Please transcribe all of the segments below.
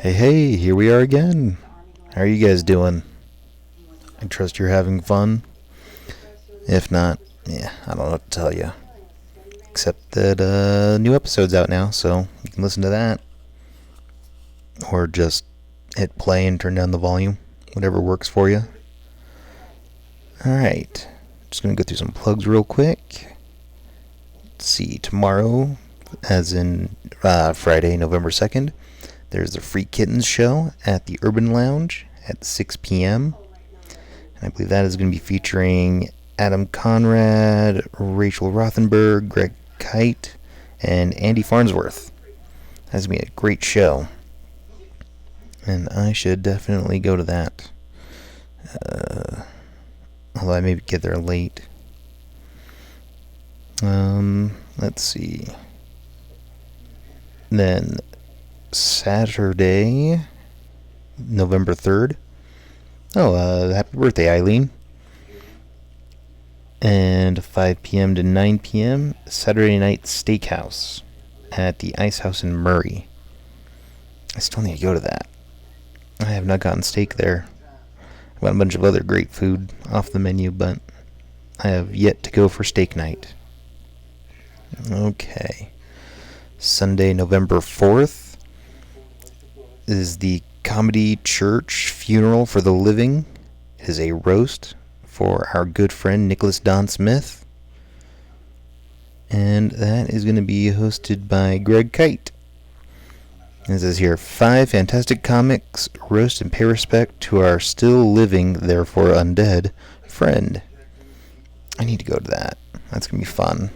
Hey, here we are again. How are you guys doing? I trust you're having fun. If not, I don't know what to tell you. Except that new episode's out now, so you can listen to that. Or just hit play and turn down the volume. Whatever works for you. Alright. Just going to go through some plugs real quick. Let's see, tomorrow, as in Friday, November 2nd, there's the Free Kittens show at the Urban Lounge at 6 p.m. And I believe that is going to be featuring Adam Conrad, Rachel Rothenberg, Greg Kite, and Andy Farnsworth. That's going to be a great show. And I should definitely go to that. Although I may get there late. Let's see. Then Saturday, November 3rd. Happy birthday, Eileen. And 5 p.m. to 9 p.m., Saturday Night Steakhouse at the Ice House in Murray. I still need to go to that. I have not gotten steak there. I've got a bunch of other great food off the menu, but I have yet to go for steak night. Okay. Sunday, November 4th. Is the Comedy Church Funeral for the Living. It is a roast for our good friend Nicholas Don Smith. And that is going to be hosted by Greg Kite. It says here, 5 fantastic comics roast and pay respect to our still living, therefore undead, friend. I need to go to that. That's going to be fun.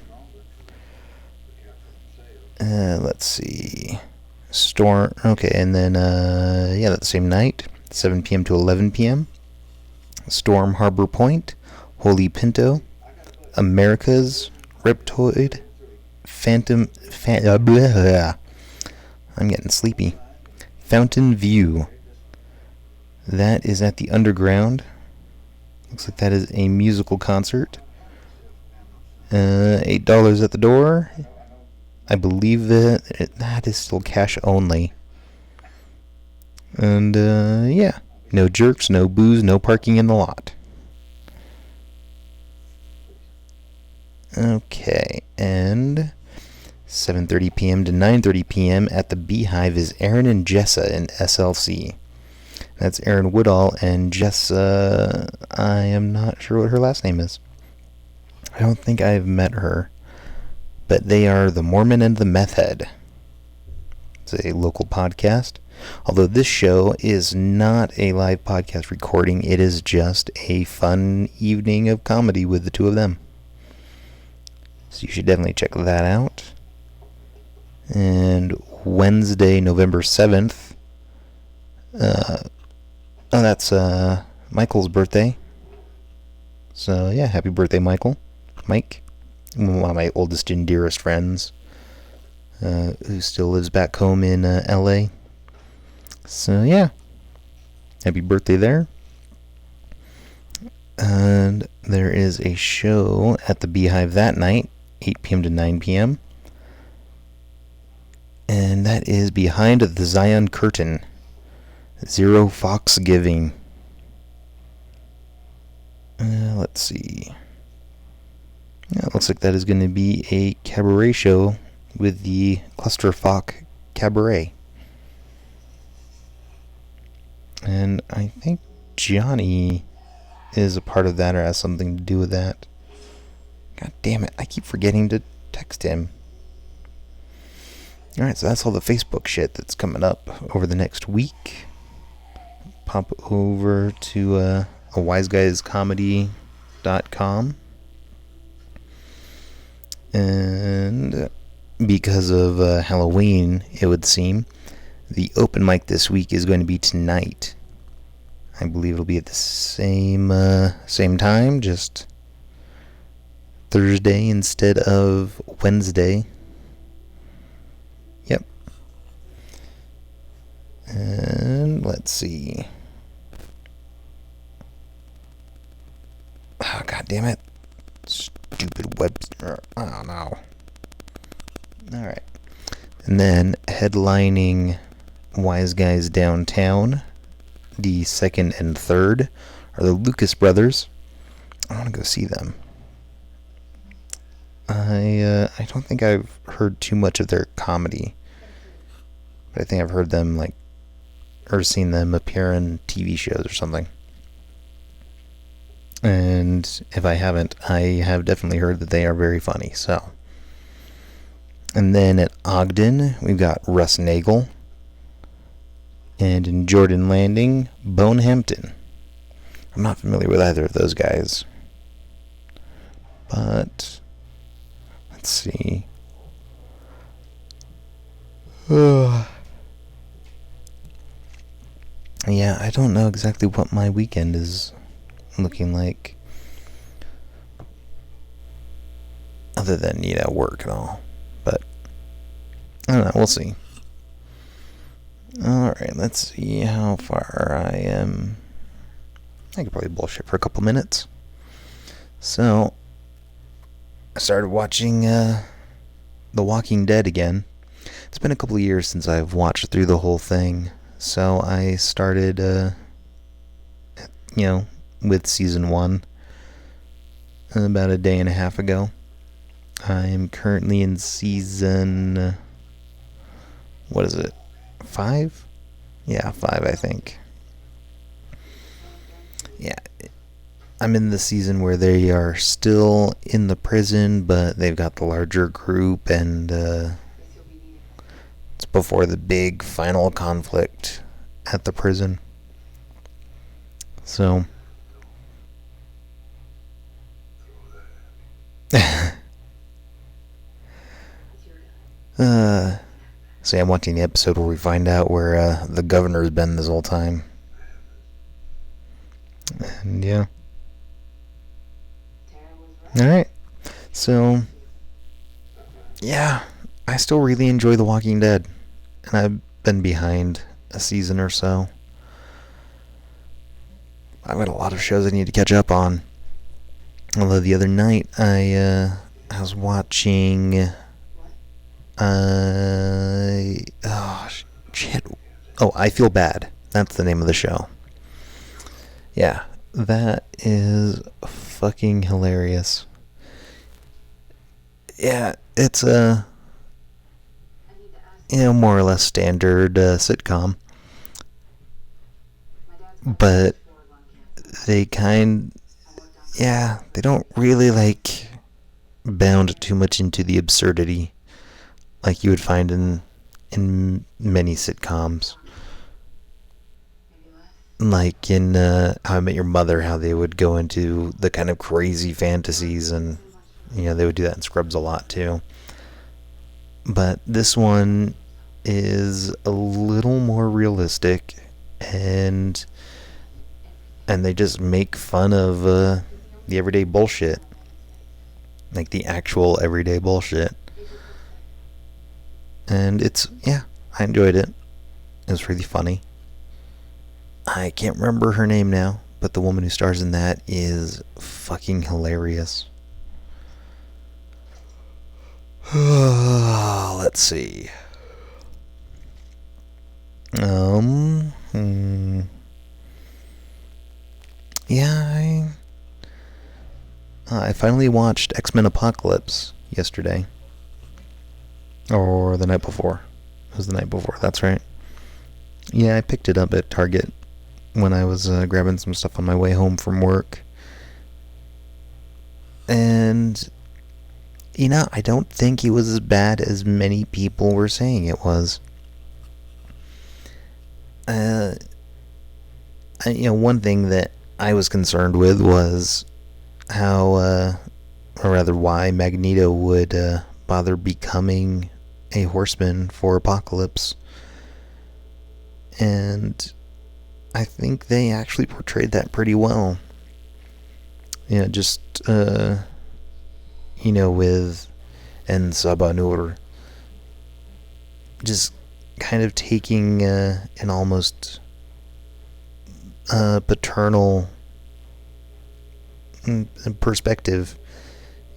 Let's see. Storm. Okay, and then, that same night, 7 p.m. to 11 p.m. Storm Harbor Point, Holy Pinto, America's Reptoid, I'm getting sleepy. Fountain View. That is at the Underground. Looks like that is a musical concert. $8 at the door. I believe that is still cash only. And, no jerks, no booze, no parking in the lot. Okay, and 7:30 p.m. to 9:30 p.m. at the Beehive is Aaron and Jessa in SLC. That's Aaron Woodall, and Jessa, I am not sure what her last name is. I don't think I've met her. But they are the Mormon and the Meth Head. It's a local podcast. Although this show is not a live podcast recording, it is just a fun evening of comedy with the two of them. So you should definitely check that out. And Wednesday, November 7th. That's Michael's birthday. So yeah, happy birthday, Michael. Mike. One of my oldest and dearest friends, who still lives back home in LA. So yeah, happy birthday there. And there is a show at the Beehive that night, 8 p.m. to 9 p.m. And that is Behind the Zion Curtain, Zero Fox Giving. Let's see. Yeah, it looks like that is going to be a cabaret show with the Clusterfuck Cabaret. And I think Johnny is a part of that or has something to do with that. God damn it, I keep forgetting to text him. Alright, so that's all the Facebook shit that's coming up over the next week. Pop over to awiseguyscomedy.com. And because of Halloween, it would seem, the open mic this week is going to be tonight. I believe it'll be at the same time, just Thursday instead of Wednesday. Yep. And let's see. Oh, God damn it. Stupid web... I don't know. Alright. And then headlining Wise Guys Downtown. The second and third are the Lucas brothers. I want to go see them. I don't think I've heard too much of their comedy, but I think I've heard them or seen them appear in TV shows or something. And if I haven't, I have definitely heard that they are very funny. So, and then at Ogden, we've got Russ Nagel. And in Jordan Landing, Bone Hampton. I'm not familiar with either of those guys. But, let's see. Yeah, I don't know exactly what my weekend is looking like. Other than, work and all. But, I don't know, we'll see. Alright, let's see how far I am. I could probably bullshit for a couple minutes. So, I started watching The Walking Dead again. It's been a couple of years since I've watched through the whole thing. So I started, with season 1 about a day and a half ago. I am currently in season... what is it? 5? Yeah, 5, I think. Yeah. I'm in the season where they are still in the prison, but they've got the larger group, and it's before the big final conflict at the prison. So... So I'm watching the episode where we find out where the governor's been this whole time. And yeah. Alright. So, yeah. I still really enjoy The Walking Dead. And I've been behind a season or so. I've got a lot of shows I need to catch up on. Although the other night I was watching... I Feel Bad. That's the name of the show. Yeah, that is fucking hilarious. Yeah, it's a more or less standard sitcom, but they don't really bound too much into the absurdity like you would find in many sitcoms. Like in How I Met Your Mother, how they would go into the kind of crazy fantasies, and they would do that in Scrubs a lot too. But this one is a little more realistic, and they just make fun of the everyday bullshit, like the actual everyday bullshit. And I enjoyed it. It was really funny. I can't remember her name now, but the woman who stars in that is fucking hilarious. Let's see. Yeah, I finally watched X-Men Apocalypse yesterday. Or the night before. It was the night before, that's right. Yeah, I picked it up at Target when I was grabbing some stuff on my way home from work. And, I don't think it was as bad as many people were saying it was. One thing that I was concerned with was why Magneto would bother becoming a horseman for Apocalypse. And I think they actually portrayed that pretty well. Just, with En Sabanur just kind of taking an almost paternal perspective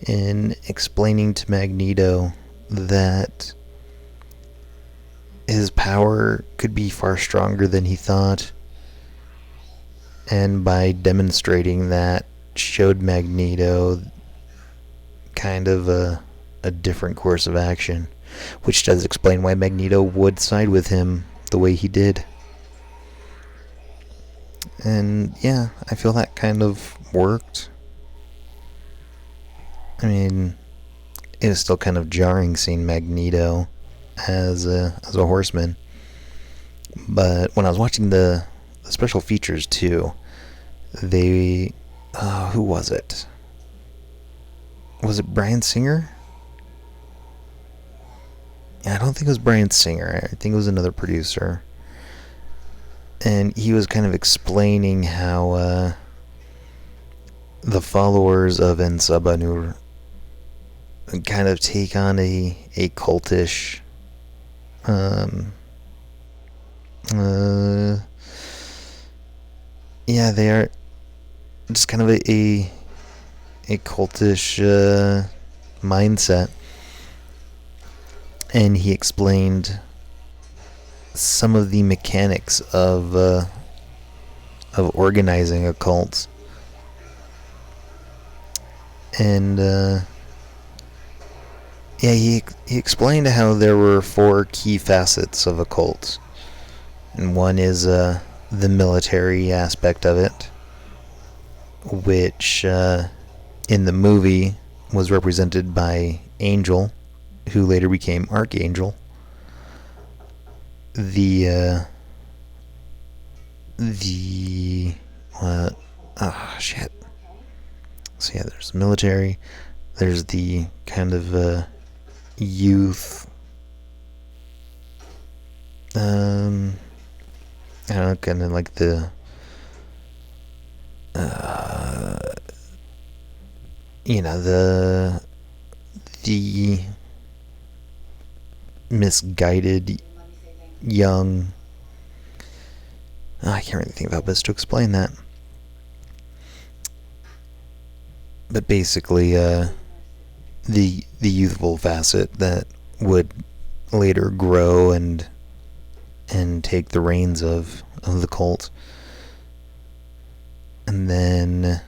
in explaining to Magneto that his power could be far stronger than he thought. And by demonstrating that, showed Magneto kind of a different course of action, which does explain why Magneto would side with him the way he did. And yeah, I feel that kind of worked. I mean, it was still kind of jarring seeing Magneto as a horseman. But when I was watching the special features too, they... who was it? Was it Bryan Singer? Yeah, I don't think it was Bryan Singer. I think it was another producer. And he was kind of explaining how the followers of En-Sabanur kind of take on a cultish yeah, they are just kind of a cultish mindset. And he explained some of the mechanics of organizing a cult. And yeah, he explained how there were 4 key facets of a cult. And one is the military aspect of it, which in the movie was represented by Angel, who later became Archangel. Shit. So yeah, there's the military. There's the kind of youth. I don't know, kind of like the the misguided young... I can't really think of how best to explain that. But basically, the youthful facet that would later grow and take the reins of the cult. And then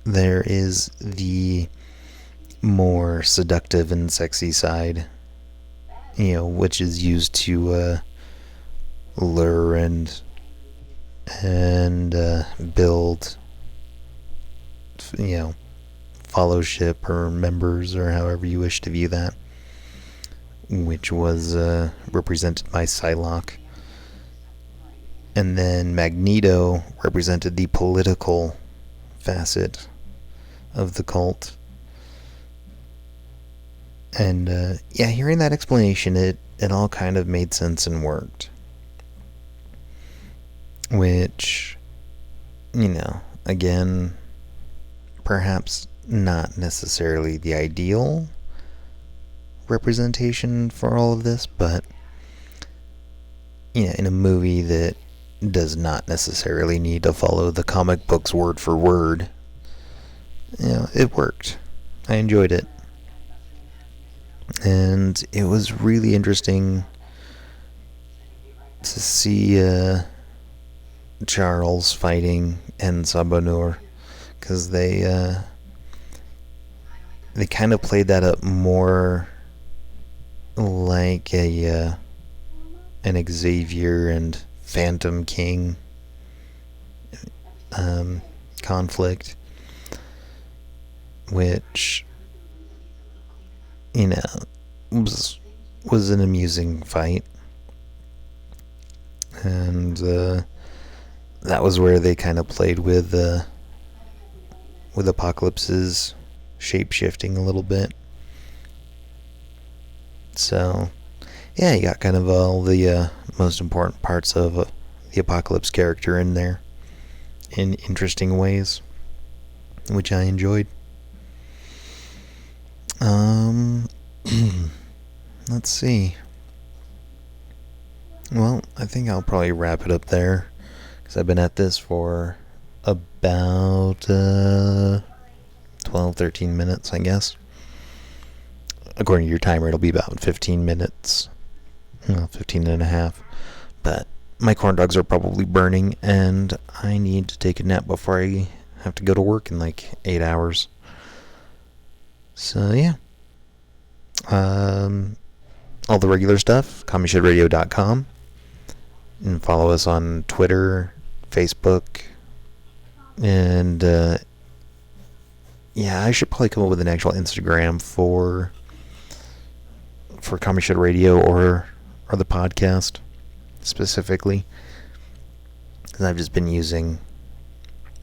there is the more seductive and sexy side, which is used to lure and build, fellowship or members, or however you wish to view that, which was represented by Psylocke. And then Magneto represented the political facet of the cult. And hearing that explanation, it all kind of made sense and worked. Which, again, perhaps not necessarily the ideal representation for all of this, but in a movie that does not necessarily need to follow the comic books word for word, it worked. I enjoyed it. And it was really interesting to see Charles fighting En-Sabanur, because they kind of played that up more like an Xavier and Phantom King conflict, which was an amusing fight. And that was where they kind of played with Apocalypse's shape-shifting a little bit. So yeah, you got kind of all the most important parts of the Apocalypse character in there in interesting ways, which I enjoyed. Let's see. Well, I think I'll probably wrap it up there, because I've been at this for about 12-13 minutes, I guess. According to your timer, it'll be about 15 minutes well, 15 and a half. But my corn dogs are probably burning, and I need to take a nap before I have to go to work in like 8 hours. So, yeah. All the regular stuff, commyshitradio.com. And follow us on Twitter, Facebook, and, yeah, I should probably come up with an actual Instagram for Commie Shit Radio or the podcast specifically, because I've just been using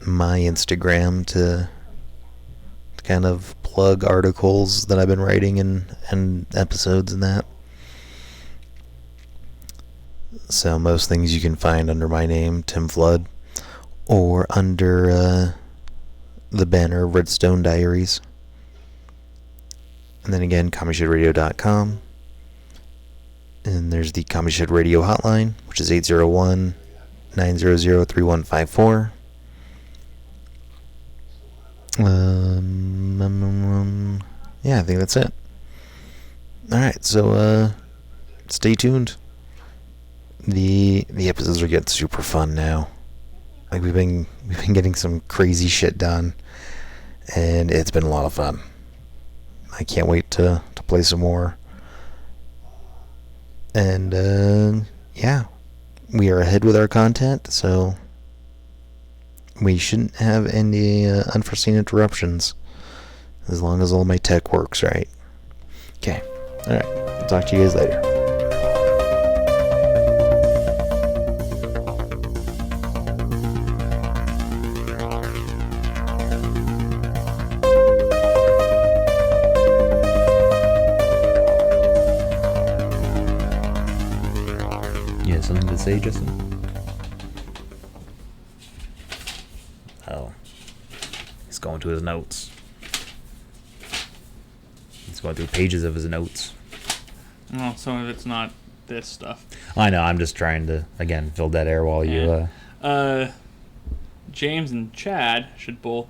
my Instagram to kind of plug articles that I've been writing and episodes and that. So most things you can find under my name, Tim Flood, or under the banner Redstone Diaries. And then again, commyshitradio.com. And there's the Commie Shit Radio hotline, which is 801-900-3154. Yeah, I think that's it. Alright, so stay tuned. The episodes are getting super fun now. Like we've been getting some crazy shit done, and it's been a lot of fun. I can't wait to play some more. And yeah, we are ahead with our content, so we shouldn't have any unforeseen interruptions as long as all my tech works right. Okay, alright, I'll talk to you guys later. Something to say, Justin? Oh. He's going to his notes. He's going through pages of his notes. Well, some of it's not this stuff. I know, I'm just trying to, again, fill dead air while you, James and Chad should both,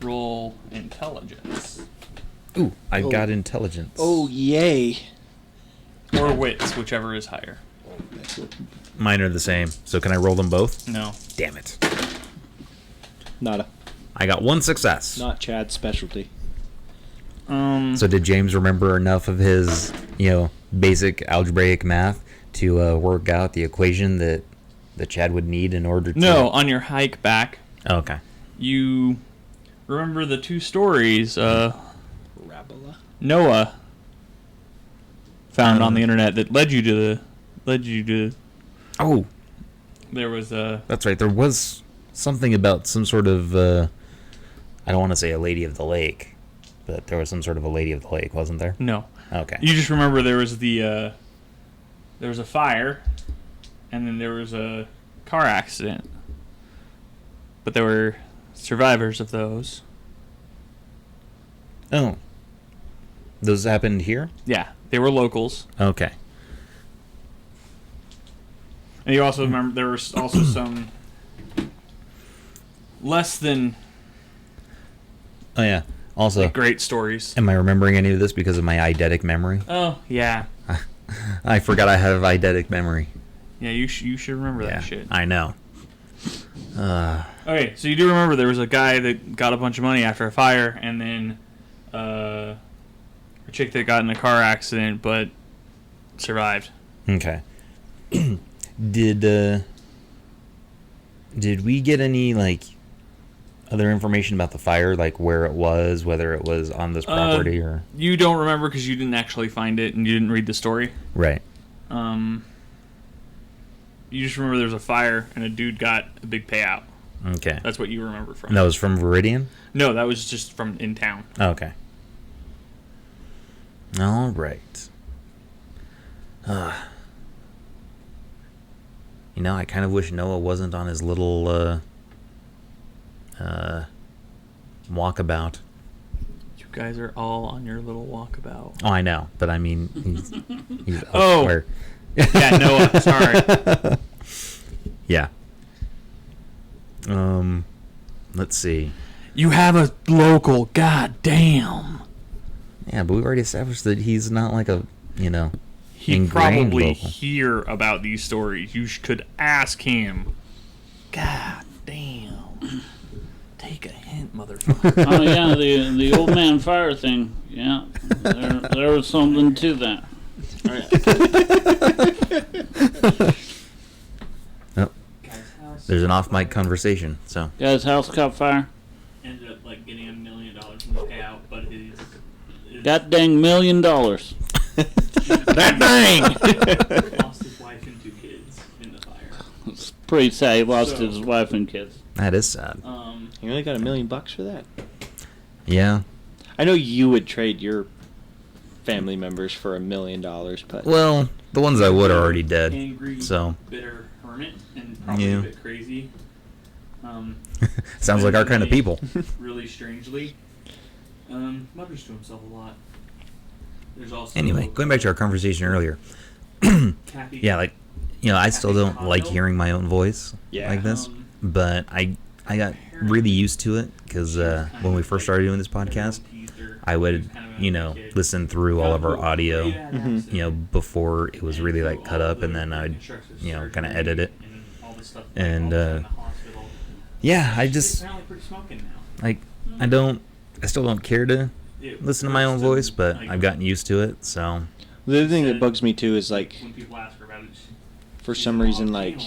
roll intelligence. Ooh, I got intelligence. Oh, yay. Or wits, whichever is higher. Mine are the same. So can I roll them both? No. Damn it. Nada. I got one success. Not Chad's specialty. So did James remember enough of his, basic algebraic math to work out the equation that Chad would need in order to... No, on your hike back. Oh, okay. You remember the two stories Rabola. Noah found on the internet that led you to... Oh. There was a... That's right. There was something about some sort of... I don't want to say a lady of the lake, but there was some sort of a lady of the lake, wasn't there? No. Okay. You just remember there was there was a fire, and then there was a car accident. But there were survivors of those. Oh. Those happened here? Yeah. They were locals. Okay. And you also remember there was also some less than Oh, yeah. Also, great stories. Am I remembering any of this because of my eidetic memory? Oh, yeah. I forgot I have eidetic memory. Yeah, you should remember that shit. I know. Okay, so you do remember there was a guy that got a bunch of money after a fire, and then a chick that got in a car accident but survived. Okay. Did we get any, other information about the fire, like where it was, whether it was on this property or... You don't remember because you didn't actually find it and you didn't read the story. Right. You just remember there was a fire and a dude got a big payout. Okay. That's what you remember from. And that was from Viridian? No, that was just from in town. Okay. All right. I kind of wish Noah wasn't on his little walkabout. You guys are all on your little walkabout. Oh, I know, but I mean, he's Oh. elsewhere. Yeah, Noah, sorry. Yeah. Let's see. You have a local, goddamn. Yeah, but we've already established that he's not like a, He Ingrained probably local. hear about these stories. You could ask him. God damn. Take a hint, motherfucker. Oh yeah, the old man fire thing. Yeah, there was something to that. Oh, there's an off-mic conversation, so. Guy's house caught fire. Ended up like getting $1 million in the payout, but his God dang $1 million. That dang! lost his wife and 2 kids in the fire. It's pretty sad. He lost So- his wife and kids. That is sad. You only got $1 million for that. Yeah. I know you would trade your family members for $1 million, but Well, the ones I would are already dead. Angry, So. bitter hermit, and probably Yeah. a bit crazy. Sounds like our kind of people. Really strangely, mutters to himself a lot. There's also Anyway, going back to our conversation earlier. Kathy, Yeah, like, I still don't like hearing my own voice Yeah. like this, but I got really used to it because when we first started doing this podcast, I would, listen through all of our audio, before it was really like cut up, and then I'd, kind of edit it. And yeah, I just like I still don't care to listen to my own voice, but I've gotten used to it. So the other thing that bugs me too is like, when people ask her about it, for some reason, like,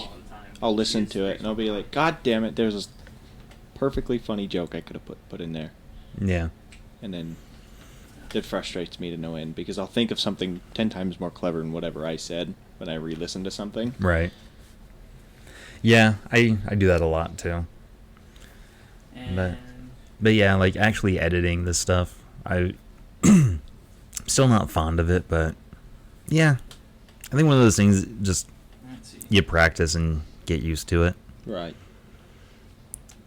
I'll listen to it and I'll be like, God damn it, there's this perfectly funny joke I could have put in there. yeah, And then it frustrates me to no end because I'll think of something 10 times more clever than whatever I said when I re-listen to something. right. Yeah, I do that a lot too. But yeah, like actually editing this stuff, I still not fond of it, but yeah, I think one of those things just you practice and get used to it. Right.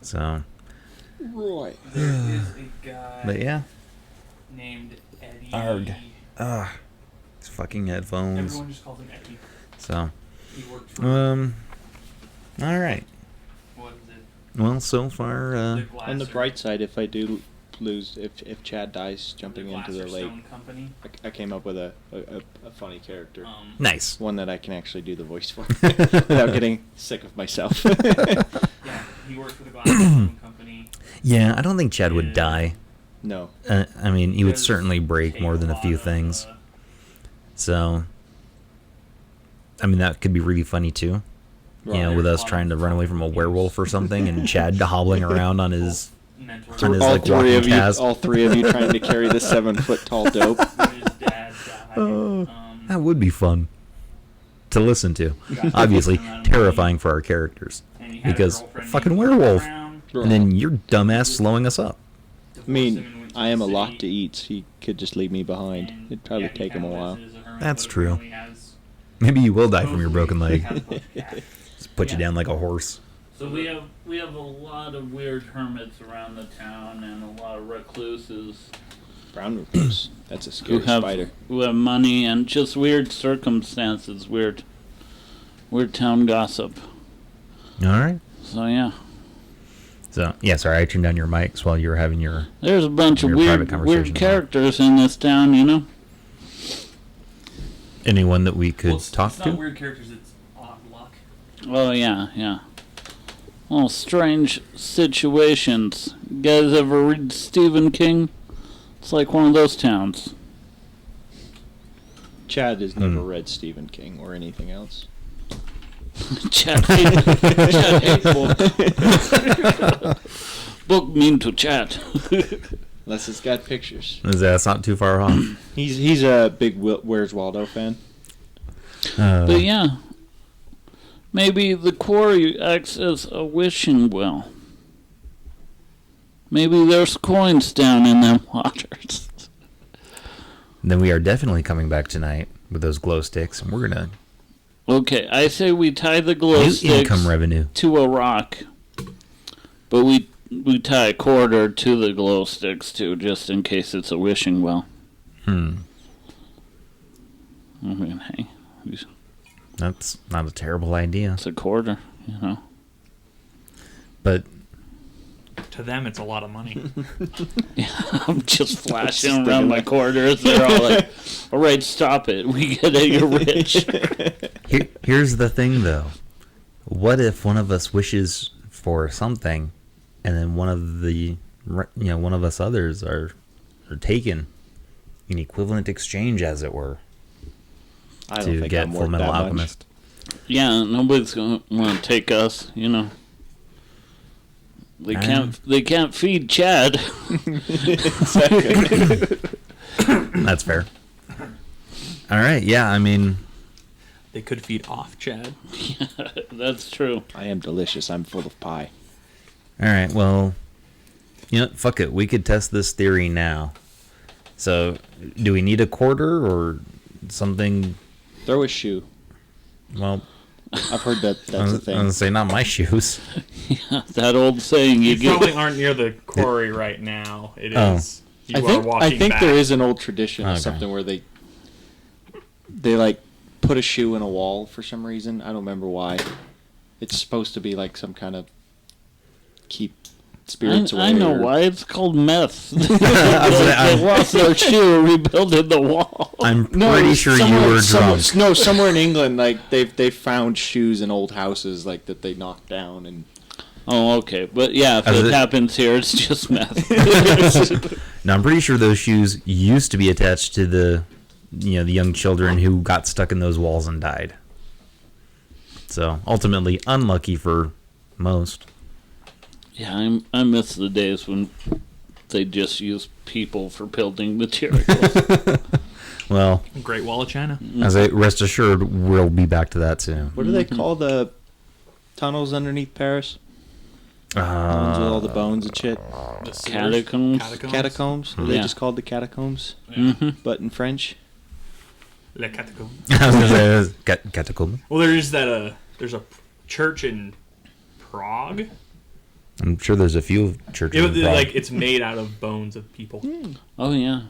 So, Right. There is a guy but yeah, named Eddie. Arg. These fucking headphones. Everyone just calls him Eddie. So, He worked for all right. what is it? Well, so far, The Glass On the or- bright side, if I do lose, if Chad dies jumping into Glass the or lake, Stone Company. I came up with a funny character. nice. One that I can actually do the voice for without getting sick of myself. Yeah, he worked for the Glass or Stone Company. Yeah, I don't think Chad would Yeah. die. No. I mean, he would Does certainly break take more than a lot few of, things. So, I mean, that could be really funny too. Right. With us trying to run away from a werewolf or something, and Chad hobbling around on his mentor. on his all like three walking of you, cast. all three of you trying to carry the 7-foot tall dope. When his dad died. That would be fun to listen to. Obviously, terrifying for our characters and he had a because girlfriend fucking named werewolf, Brown, and then your dumbass slowing us up. I mean, divorced him and went to I am the a lot city, to eat, so he could just leave me behind. and, It'd probably yeah, he take him a kinda while. lives as a hermit, That's but true. apparently has- Maybe you will die from your broken supposedly leg. has a bunch of cats. Just put you down like a horse. So we have a lot of weird hermits around the town and a lot of recluses Brown recluse. That's a who scary have spider. money and just weird circumstances, weird town gossip. All right. So yeah, So yeah, sorry, I turned down your mics while you were having your. there's a bunch of Your private weird conversation. characters in this town, you know. Anyone that we could Well, talk it's to. not weird characters, it's odd luck. Oh yeah. Oh, strange situations. You guys ever read Stephen King? It's like one of those towns. Chad has never Hmm. read Stephen King or anything else. Chat hate book. Book mean to chat. Unless it's got pictures. That's not too far off. He's a big Where's Waldo fan. But yeah, maybe the quarry acts as a wishing well. Maybe there's coins down in them waters. Then we are definitely coming back tonight with those glow sticks, and we're gonna Okay, I say we tie the glow new sticks income revenue. to a rock, but we tie a quarter to the glow sticks too, just in case it's a wishing well. I mean, hey, That's not a terrible idea. it's a quarter, you know. But To them, it's a lot of money. I'm just flashing around my corridors. They're all like, all right, stop it. We get it. You're rich. Here's the thing, though. What if one of us wishes for something, and then one of us others are taken in equivalent exchange, as it were, I don't to think get I'm Full worth Metal that much. Alchemist? Yeah, nobody's going to want to take us, you know. They can't feed Chad. That's fair. All right, yeah, I mean, They could feed off Chad. That's true. I am delicious. I'm full of pie. all right, well, fuck it. We could test this theory now. So, do we need a quarter or something? Throw a shoe. Well, I've heard that's I a was thing. going to say not my shoes. That old saying You you get. probably aren't near the quarry right now. It Oh. is. You are walking I think back. there is an old tradition or Okay. something where they like put a shoe in a wall for some reason. I don't remember why. It's supposed to be like some kind of keep spirits away. I know or- why. It's called meth. They lost their shoe and rebuilt the wall. I'm No, pretty sure you were drunk. Somewhere in England, like they found shoes in old houses like that they knocked down and. Oh, okay. But yeah, if As it it- happens here, it's just meth. Now, I'm pretty sure those shoes used to be attached to the young children who got stuck in those walls and died. So, ultimately, unlucky for most. Yeah, I miss the days when they just used people for building materials. Well, Great Wall of China. as I rest assured, we'll be back to that soon. What do they call the tunnels underneath Paris? The ones with all the bones and shit. The sewers. Catacombs? Catacombs? Are they Yeah. just called the catacombs? Mm-hmm. But in French? Le Catacombs. I was going to say, catacomb. Well, there's that. There's a church in Prague. I'm sure there's a few churches in Prague. Like it's made out of bones of people. Oh, yeah.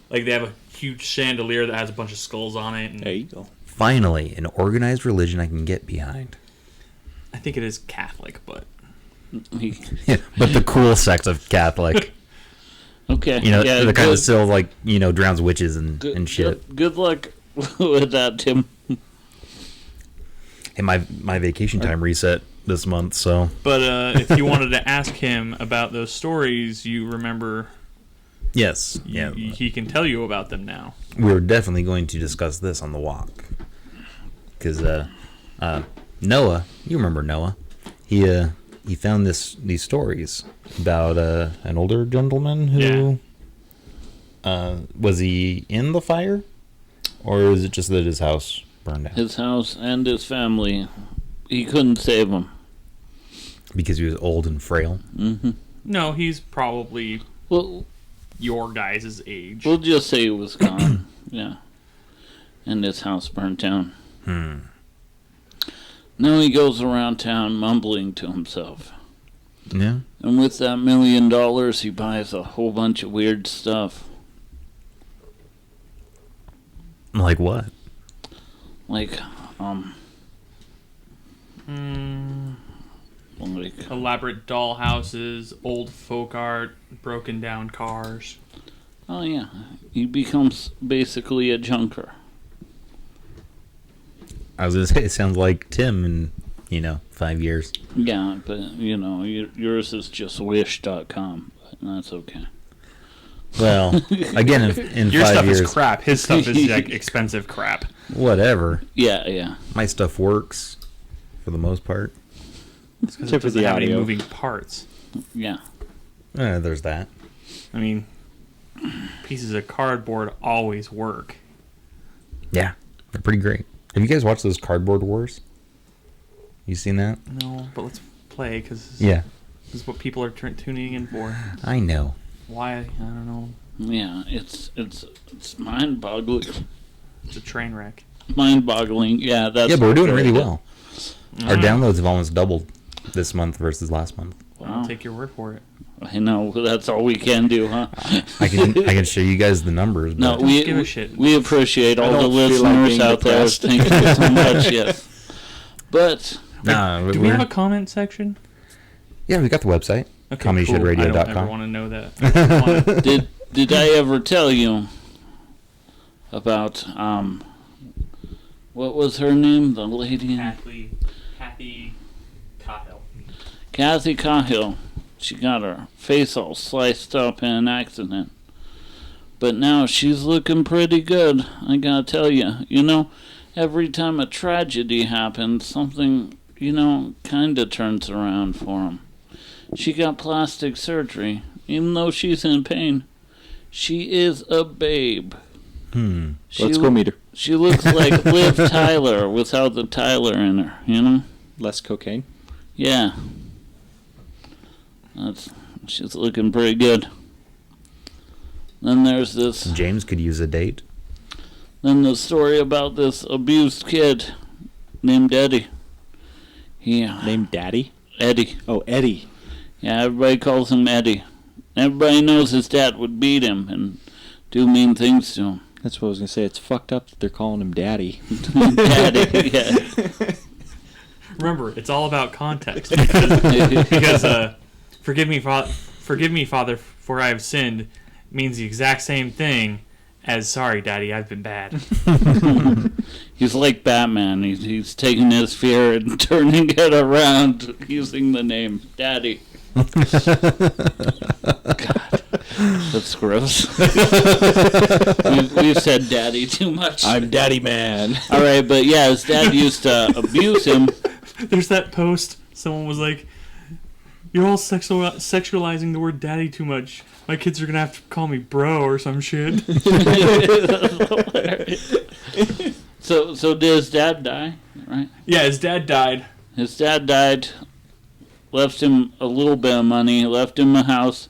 Like they have a huge chandelier that has a bunch of skulls on it. And There you go. Finally, an organized religion I can get behind. I think it is Catholic, but Yeah, but the cool sect of Catholic. Okay. The kind good- of still, drowns witches and shit. Good luck with that, Tim. Hey, my vacation time reset this month, so... But if you wanted to ask him about those stories, you remember. Yes, yeah. He can tell you about them now. We're definitely going to discuss this on the walk. Because Noah, you remember Noah, he found these stories about an older gentleman who... was he in the fire? Or is it just that his house burned down? His house and his family, he couldn't save them. Because he was old and frail? Mm-hmm. No, he's probably Well, your guys' age. we'll just say he was gone. Yeah. And his house burnt down. Now he goes around town mumbling to himself. Yeah. And with that $1 million, he buys a whole bunch of weird stuff. Like what? Like, Elaborate doll houses, old folk art, broken down cars. oh yeah, he becomes basically a junker. I was going to say, it sounds like Tim in, 5 years. Yeah, but, yours is just wish.com. But that's okay. Well, again, in Your 5 stuff years, is crap. His stuff is like expensive crap. whatever. Yeah. My stuff works for the most part. Because Except it for the doesn't have any audio. moving parts. Yeah. There's that. I mean, pieces of cardboard always work. Yeah, they're pretty great. Have you guys watched those Cardboard Wars? You seen that? No, but let's play because Yeah, this is what people are tuning in for. I know. Why? I don't know. Yeah, it's mind-boggling. It's a train wreck. Mind-boggling. Yeah, that's. Yeah, but we're doing what really it is. well. Our downloads have almost doubled this month versus last month. I'll Wow. take your word for it. I know that's all we can do, huh? I can show you guys the numbers. But No, Don't we give a shit. we appreciate all the don't feel like listeners being out there. depressed. Thank you so much. Yes, but nah, Do we have a comment section? yeah, we got the website. Okay, cool. I don't ComedyShedRadio.com. ever want to know that. Did I ever tell you about what was her name? The lady. Kathy Cahill. Kathy Cahill. She got her face all sliced up in an accident. But now she's looking pretty good, I gotta tell you. You know, every time a tragedy happens, something, kinda turns around for him. She got plastic surgery. Even though she's in pain, she is a babe. Let's go meet her. She looks like Liv Tyler without the Tyler in her, Less cocaine. Yeah. She's looking pretty good. Then there's this. James could use a date. Then the story about this abused kid named Eddie. Named Daddy? Eddie. Oh, Eddie. Yeah, everybody calls him Eddie. Everybody knows his dad would beat him and do mean things to him. That's what I was going to say. It's fucked up that they're calling him Daddy. Daddy, yeah. Remember, it's all about context. Because forgive me, Father, for I have sinned means the exact same thing as sorry, Daddy, I've been bad. He's like Batman. He's taking his fear and turning it around using the name Daddy. God, that's gross. We've said Daddy too much. I'm Daddy Man. All right, but yeah, his dad used to abuse him. There's that post. Someone was like, "You're all sexualizing the word daddy too much. My kids are gonna have to call me bro or some shit." So did his dad die? Right? Yeah, his dad died. His dad died. Left him a little bit of money. Left him a house.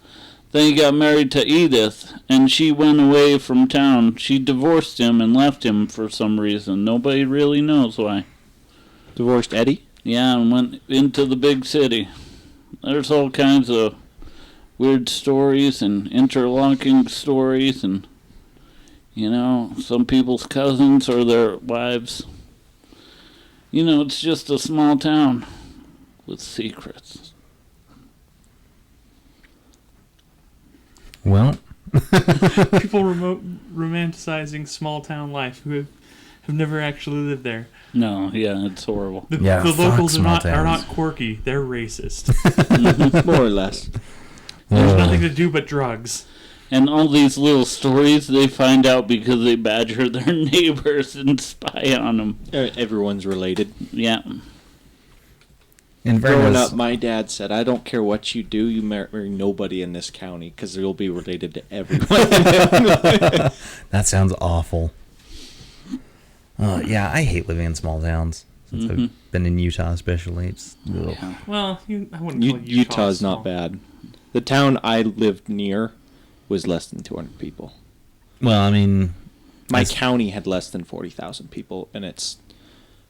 Then he got married to Edith, and she went away from town. She divorced him and left him for some reason. Nobody really knows why. Divorced Eddie? Yeah, and went into the big city. There's all kinds of weird stories and interlocking stories, and some people's cousins or their wives. It's just a small town with secrets. Well, People romanticizing small town life who have never actually lived there. No, yeah, it's horrible. The fuck locals are small not towns. quirky. They're racist. More or less. There's nothing to do but drugs. And all these little stories they find out because they badger their neighbors and spy on them. Everyone's related. Yeah. In Growing fairness, up, my dad said, "I don't care what you do, you marry nobody in this county because you'll be related to everyone." that sounds awful. Yeah, I hate living in small towns. Since I've been in Utah, especially. It's, Yeah. Well, I wouldn't call Utah's small. not bad. The town I lived near was less than 200 people. well, I mean, My county had less than 40,000 people, and it's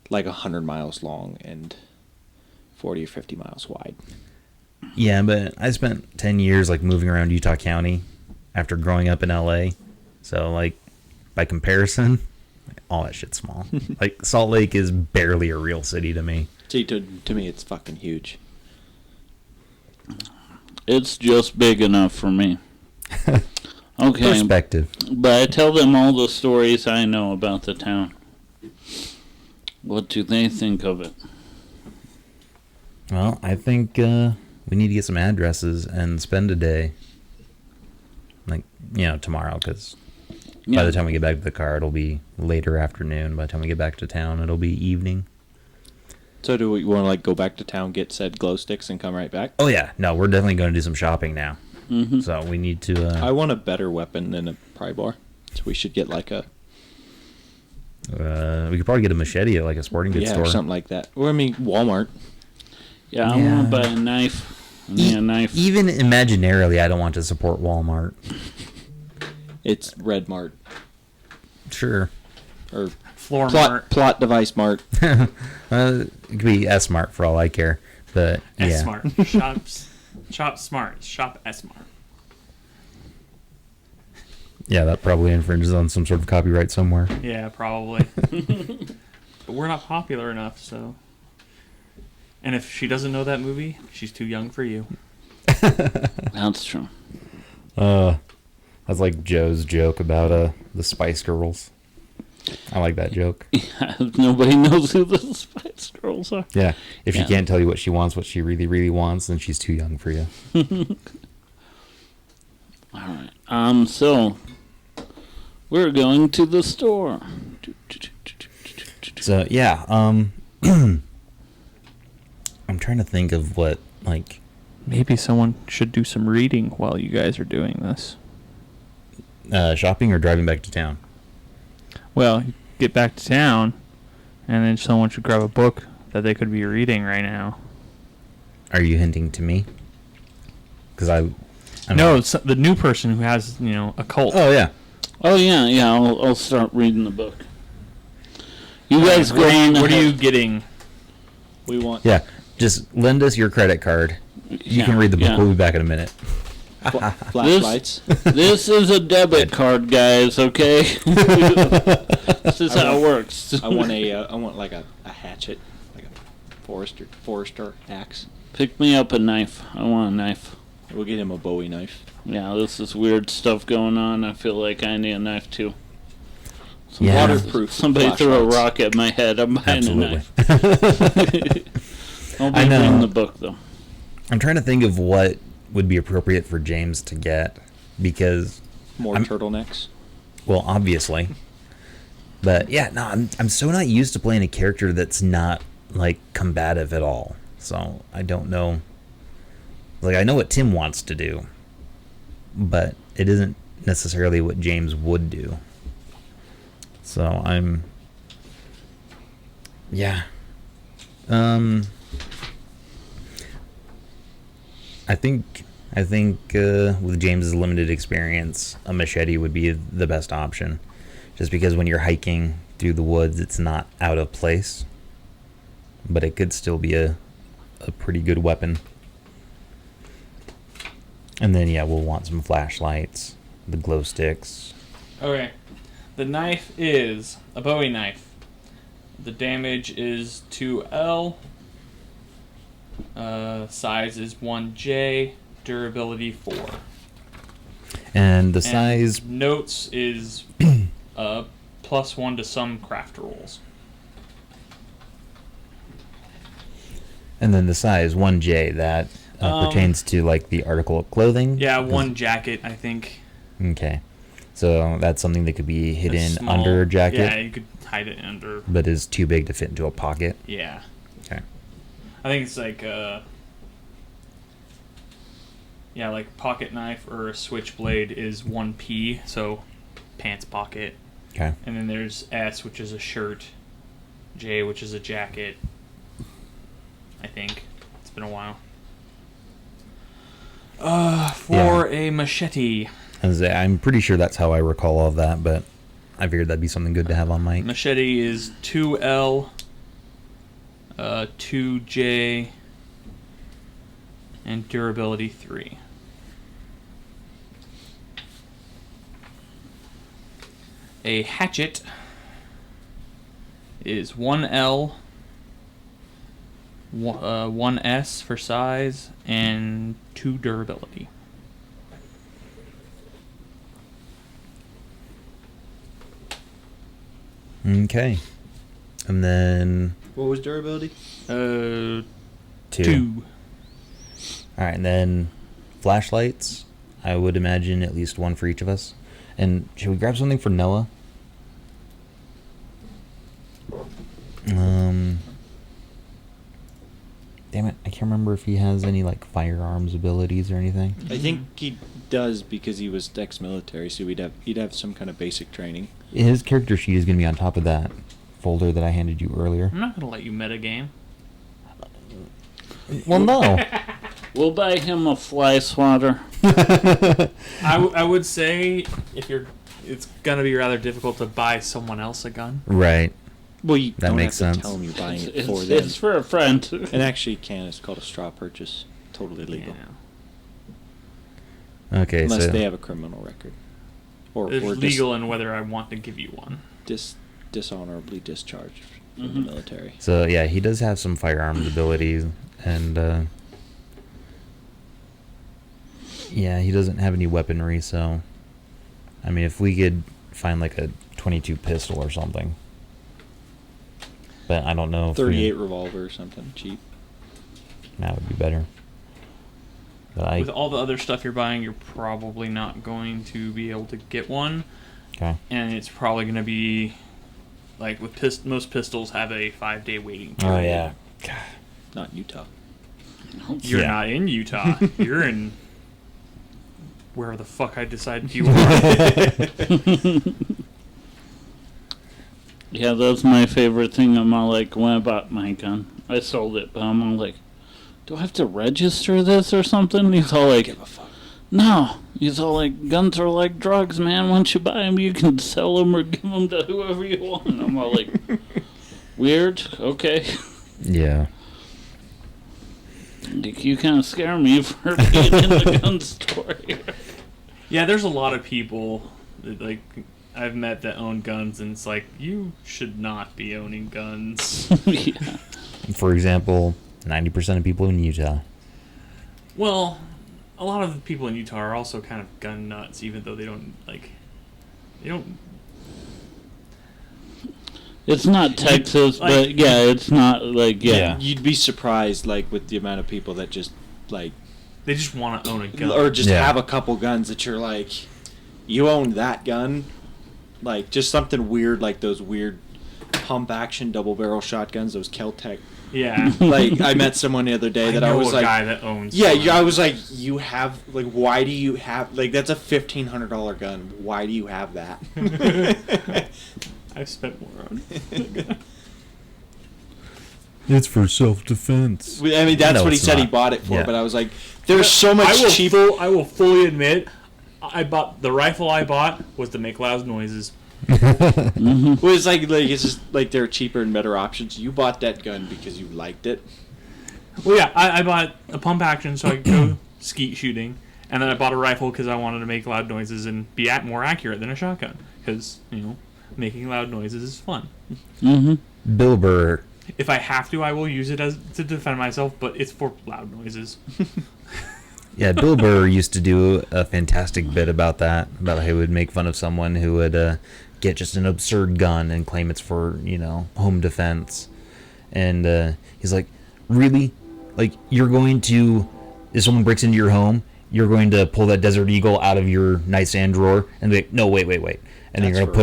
like 100 miles long and 40 or 50 miles wide. yeah, but I spent 10 years moving around Utah County after growing up in LA. So by comparison, all that shit's small. Salt Lake is barely a real city to me. See, to me, it's fucking huge. It's just big enough for me. Okay. Perspective. But I tell them all the stories I know about the town. What do they think of it? Well, I think we need to get some addresses and spend a day. Tomorrow, because by the time we get back to the car, it'll be later afternoon. By the time we get back to town, it'll be evening. So do we want to go back to town, get said glow sticks, and come right back? Oh, yeah. No, we're definitely going to do some shopping now. Mm-hmm. So we need to... I want a better weapon than a pry bar. So we should get we could probably get a machete at a sporting goods store. or something like that. Or Walmart. Yeah, I want to buy a knife. I need a knife. Even imaginarily, I don't want to support Walmart. It's Red Mart. Sure. Or Floor Mart. plot device Mart. It could be S-Mart for all I care. But, yeah. S-Smart. Shop smart. Shop S-Mart. Yeah, that probably infringes on some sort of copyright somewhere. Yeah, probably. But we're not popular enough, so... And if she doesn't know that movie, she's too young for you. That's true. That's like Joe's joke about the Spice Girls. I like that joke. Yeah, nobody knows who the Spice Girls are. Yeah. If she Yeah. can't tell you what she wants, what she really, really wants, then she's too young for you. All right. So we're going to the store. So yeah, I'm trying to think of what like Maybe someone should do some reading while you guys are doing this. shopping or driving back to town. Well, you get back to town, and then someone should grab a book that they could be reading right now. Are you hinting to me? Because I'm No, it's the new person who has, a cult. Oh yeah. Oh yeah. I'll start reading the book. You guys go What on. are you ahead. getting? We want Yeah. Just lend us your credit card. You can read the book. Yeah. We'll be back in a minute. flashlights. This is a debit card, guys. Okay. This is how it works. I want like a hatchet, like a forester axe. Pick me up a knife. I want a knife. We'll get him a Bowie knife. Yeah, this is weird stuff going on. I feel like I need a knife too. Yeah. Waterproof. Somebody threw a flashlights. rock at my head. I'm buying Absolutely. a knife. I'll be I know. reading the book though. I'm trying to think of what would be appropriate for James to get because, More turtlenecks. well, obviously. But yeah, no, I'm so not used to playing a character that's not like combative at all. So I don't know. Like I know what Tim wants to do, but it isn't necessarily what James would do. So yeah. I think with James's limited experience, a machete would be the best option. Just because when you're hiking through the woods, it's not out of place. But it could still be a pretty good weapon. And then, yeah, we'll want some flashlights, the glow sticks. Okay. The knife is a Bowie knife. The damage is 2L. Size is 1J. Durability 4. And the And size... notes is +1 to some craft rolls. And then the size, 1J, that pertains to, like, the article of clothing? Yeah, one jacket, I think. Okay. So that's something that could be hidden That's small. under a jacket, Yeah, you could hide it under. but is too big to fit into a pocket. Yeah. Okay. I think it's like like pocket knife or a switchblade is 1P, so pants pocket. Okay. And then there's S, which is a shirt. J, which is a jacket. I think. It's been a while. For a machete. I'm pretty sure that's how I recall all of that, but I figured that'd be something good to have on mic. Machete is 2L, 2J, and durability 3. A hatchet is 1L, 1S for size, and 2 durability. Okay. And then What was durability? 2. All right, and then flashlights. I would imagine at least one for each of us. And should we grab something for Noah? Damn it, I can't remember if he has any like firearms abilities or anything. I think he does because he was ex-military, so he'd have some kind of basic training. His character sheet is going to be on top of that folder that I handed you earlier. I'm not going to let you metagame. Well, no. We'll buy him a fly swatter. I would say it's going to be rather difficult to buy someone else a gun. Right. Well, you That don't makes have to sense. tell him you're buying it It's, for them. it's for a friend. And actually, you can. It's called a straw purchase. Totally legal. Okay, Unless so they have a criminal record. Or It's or legal in whether I want to give you one. dishonorably discharged from Mhm. the military. so yeah, he does have some firearms abilities, and Yeah, he doesn't have any weaponry, so... I mean, if we could find, like, a 22 pistol or something. But I don't know if 38 revolver or something, cheap. that would be better. But With all the other stuff you're buying, you're probably not going to be able to get one. Okay. And it's probably going to be, like, with most pistols have a 5-day waiting period. Oh, yeah. Not in Utah. You're Yeah. not in Utah. You're in wherever the fuck I decided you are. Yeah, that's my favorite thing. I'm all like, when I bought my gun, I sold it, but I'm all like, do I have to register this or something? He's all like, Give a fuck. no. He's all like, guns are like drugs, man. Once you buy them, you can sell them or give them to whoever you want. I'm all like, weird, okay. Yeah. Like, you kind of scare me for being in the gun store here. Yeah, there's a lot of people that, like, I've met that own guns, and it's like, you should not be owning guns. Yeah. For example, 90% of people in Utah. Well, a lot of the people in Utah are also kind of gun nuts, even though they don't. It's not Texas, like- but yeah, it's not like, yeah. You'd be surprised, like, with the amount of people that just, like, They just want to own a gun. or just Yeah. have a couple guns that you're like, you own that gun? Like, just something weird, like those weird pump action double barrel shotguns, those Kel-Tec. Yeah. Like, I met someone the other day that I know was a like, guy that owns. yeah, one. I was like, you have, like, why do you have, like, that's a $1,500 gun. Why do you have that? I've spent more on it. It's for self-defense. I mean, that's No, what he it's said he not. bought it for, Yeah. but I was like, there's so much cheaper. I will fully admit, the rifle I bought was to make loud noises. Well, it's like it's just like there are cheaper and better options. You bought that gun because you liked it. Well, yeah, I bought a pump action so I could go skeet shooting, and then I bought a rifle because I wanted to make loud noises and be more accurate than a shotgun. Because, making loud noises is fun. Mm-hmm. Bill Burr. If I have to, I will use it to defend myself, but it's for loud noises. Yeah, Bill Burr used to do a fantastic bit about that, about how he would make fun of someone who would get just an absurd gun and claim it's for, home defense. And he's like, really? Like, you're going to, if someone breaks into your home, you're going to pull that Desert Eagle out of your nightstand drawer and be like, no, wait. And then you're going to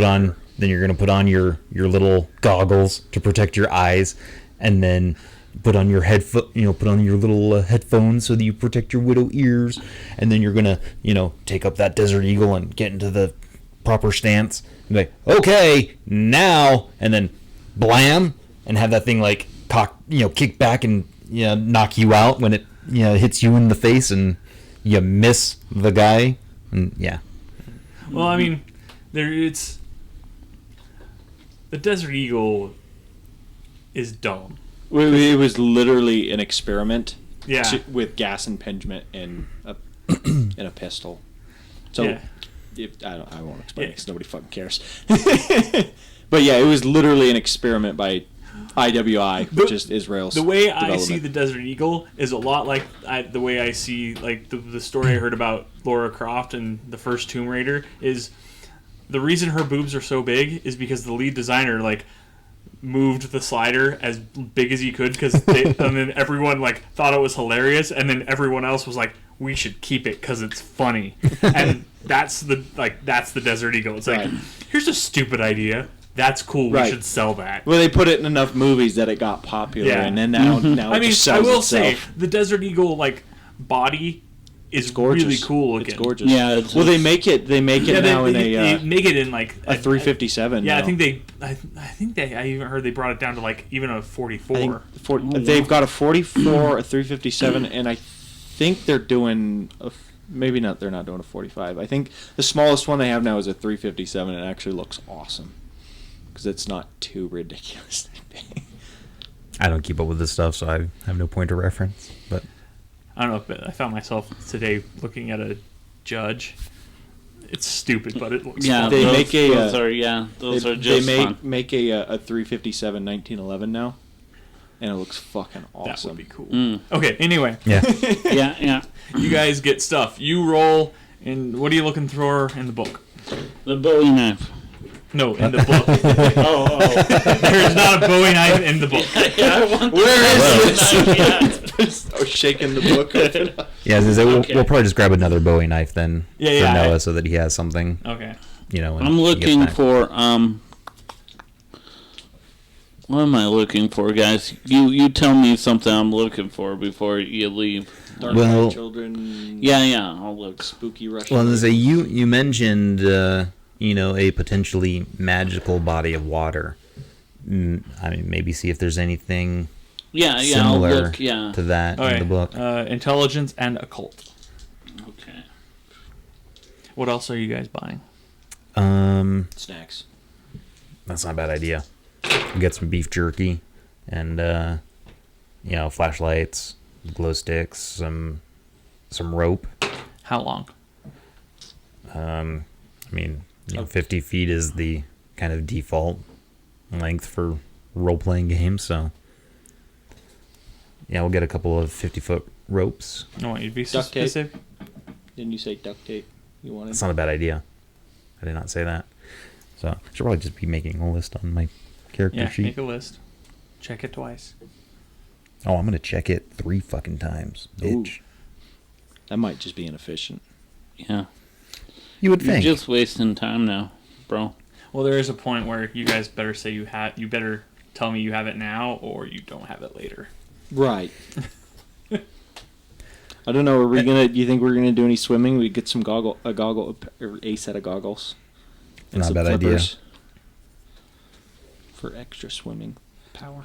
put on your little goggles to protect your eyes, and then put on your put on your little headphones so that you protect your widow ears, and then you're gonna, take up that Desert Eagle and get into the proper stance, and be like, okay, now, and then blam, and have that thing like kick back and knock you out when it hits you in the face and you miss the guy, and yeah. Well, I mean, the Desert Eagle is dumb. It was literally an experiment. Yeah. With gas impingement and a pistol. So, Yeah. I won't explain it because nobody fucking cares. But yeah, it was literally an experiment by IWI, which is Israel's. The way I development. see the Desert Eagle is a lot like the way I see like the story I heard about Lara Croft and the first Tomb Raider is the reason her boobs are so big is because the lead designer moved the slider as big as he could and then everyone thought it was hilarious, and then everyone else was like, we should keep it because it's funny. And that's the Desert Eagle. It's like, Right. Here's a stupid idea. That's cool. We Right. should sell that. Well, they put it in enough movies that it got popular, Yeah. and then now I it mean, just I sells will itself. say the Desert Eagle body is Gorgeous. really cool looking. It's gorgeous. Yeah, Well, they make it now in they a make it in a 357. Yeah, now. I think I even heard they brought it down to even a 44. I think they've got a 44, a 357, and I think they're doing maybe not. They're not doing a 45. I think the smallest one they have now is a 357. It actually looks awesome because it's not too ridiculous. I don't keep up with this stuff, so I have no point of reference. But I don't know, but I found myself today looking at a Judge. It's stupid, but it looks Yeah, fun. They those, make a, those are those are just they fun. make a 357 1911 now, and it looks fucking awesome. That would be cool. Mm. Okay, anyway. Yeah. Yeah. You guys get stuff. You roll, and what are you looking for in the book? The Bowie knife. No, in the book. Oh. There's not a Bowie knife in the book. Yeah, I want Where is this? I was shaking the book open. Yeah, I was gonna say, Okay. we'll probably just grab another Bowie knife then for Yeah, Noah so that he has something, Okay. when I'm he gets looking back. for what am I looking for, guys? You tell me something I'm looking for before you leave. Dark Well- Knight Children. Yeah, I'll look. Spooky Russian. Well, as you mentioned, a potentially magical body of water. I mean, maybe see if there's anything Yeah, I'll similar look. Yeah. to that Okay. in the book. Intelligence and occult. Okay. What else are you guys buying? Snacks. That's not a bad idea. We'll get some beef jerky and flashlights, glow sticks, some rope. How long? 50 feet is the kind of default length for role-playing games, so yeah, we'll get a couple of 50-foot ropes. I want you to be so Duct tape. specific. Didn't you say duct tape? You wanted? That's not a bad idea. I did not say that. So I should probably just be making a list on my character Yeah, sheet. make a list. Check it twice. Oh, I'm gonna check it 3 fucking times, bitch. That might just be inefficient. Yeah. You would You're think. just wasting time now, bro. Well, there is a point where you guys better say you better tell me you have it now or you don't have it later. Right. I don't know. Do you think we're gonna do any swimming? We get some a set of goggles. And Not a some bad idea. flippers for extra swimming power.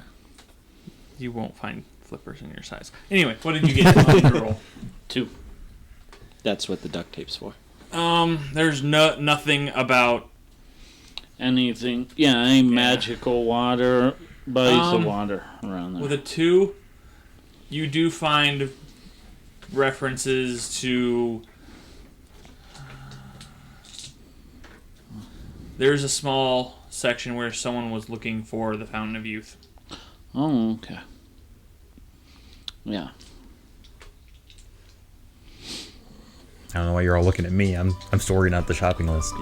You won't find flippers in your size. Anyway, what did you get on your roll? 2. That's what the duct tape's for. There's nothing about Anything? Yeah, any magical water, bodies of water around there. with a 2. You do find references to. There's a small section where someone was looking for the Fountain of Youth. Oh, okay. Yeah. I don't know why you're all looking at me. I'm sorting out the shopping list.